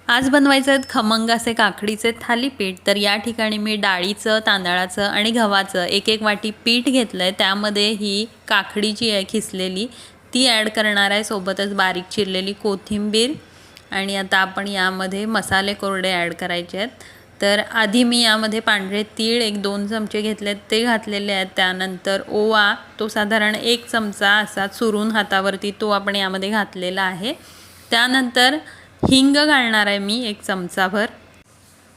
आज बनवायचे आहेत खमंग असे काकडीचे थालीपीठ। तर या ठिकाणी मी डाळीचं, तांदळाचं आणि गव्हाचं एक एक वाटी पीठ घेतलं आहे। त्यामध्ये ही काकडी जी आहे खिसलेली ती ॲड करणार आहे, सोबतच बारीक चिरलेली कोथिंबीर। आणि आता आपण यामध्ये मसाले कोरडे ॲड करायचे आहेत। तर आधी मी यामध्ये पांढरे तीळ 1-2 चमचे घेतलेत, ते घातलेले आहेत। त्यानंतर ओवा तो साधारण 1 चमचा असा चुरून हातावरती तो आपण यामध्ये घातलेला आहे। त्यानंतर हिंग घालणार आहे मी 1 चमचाभर।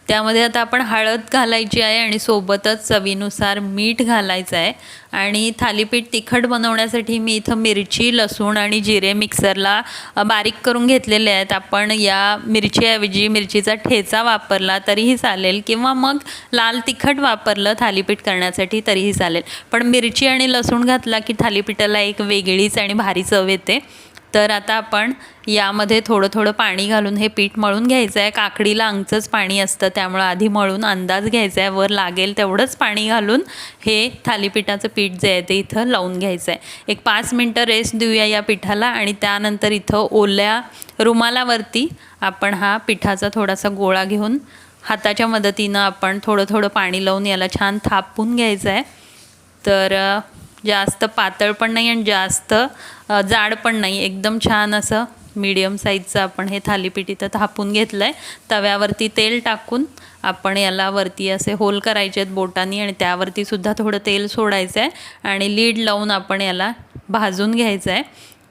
त्यामध्ये आता आपण हळद घालायची आहे आणि सोबतच चवीनुसार मीठ घालायचं आहे। आणि थालीपीठ तिखट बनवण्यासाठी मी इथं मिरची, लसूण आणि जिरे मिक्सरला बारीक करून घेतलेले आहेत। आपण या मिरचीऐवजी मिरचीचा ठेचा वापरला तरीही चालेल, किंवा मग लाल तिखट वापरलं थालीपीठ करण्यासाठी तरीही चालेल। पण मिरची आणि लसूण घातला की थालीपीठाला एक वेगळीच आणि भारी चव येते। तर आता आपण यामध्ये थोडं थोडं पाणी घालून हे पीठ मळून घ्यायचं आहे। काकडीला अंगचंच पाणी असतं, त्यामुळे आधी मळून अंदाज घ्यायचा आहे, वर लागेल तेवढंच पाणी घालून हे थालीपीठाचं पीठ जे आहे ते इथं लावून घ्यायचं आहे। एक 5 मिनटं रेस्ट देऊया या पिठाला आणि त्यानंतर इथं ओल्या रुमालावरती आपण हा पिठाचा थोडासा गोळा घेऊन हाताच्या मदतीनं आपण थोडं थोडं पाणी लावून याला छान थापून घ्यायचं आहे। तर जास्त पातळ पण नाही आणि जास्त जाड पण नाही, एकदम छान असं मीडियम साईजचं आपण हे थालीपीठ इथं थापून घेतलं आहे। तव्यावरती तेल टाकून आपण याला वरती असे होल करायचे आहेत बोटांनी आणि त्यावरती सुद्धा थोडं तेल सोडायचं आहे आणि लीड लावून आपण याला भाजून घ्यायचं आहे।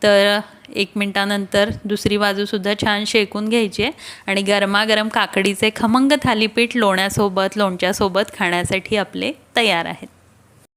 तर 1 मिनटानंतर दुसरी बाजूसुद्धा छान शेकून घ्यायची आहे आणि गरमागरम काकडीचे खमंग थालीपीठ लोण्यासोबत, लोणच्यासोबत खाण्यासाठी आपले तयार आहेत।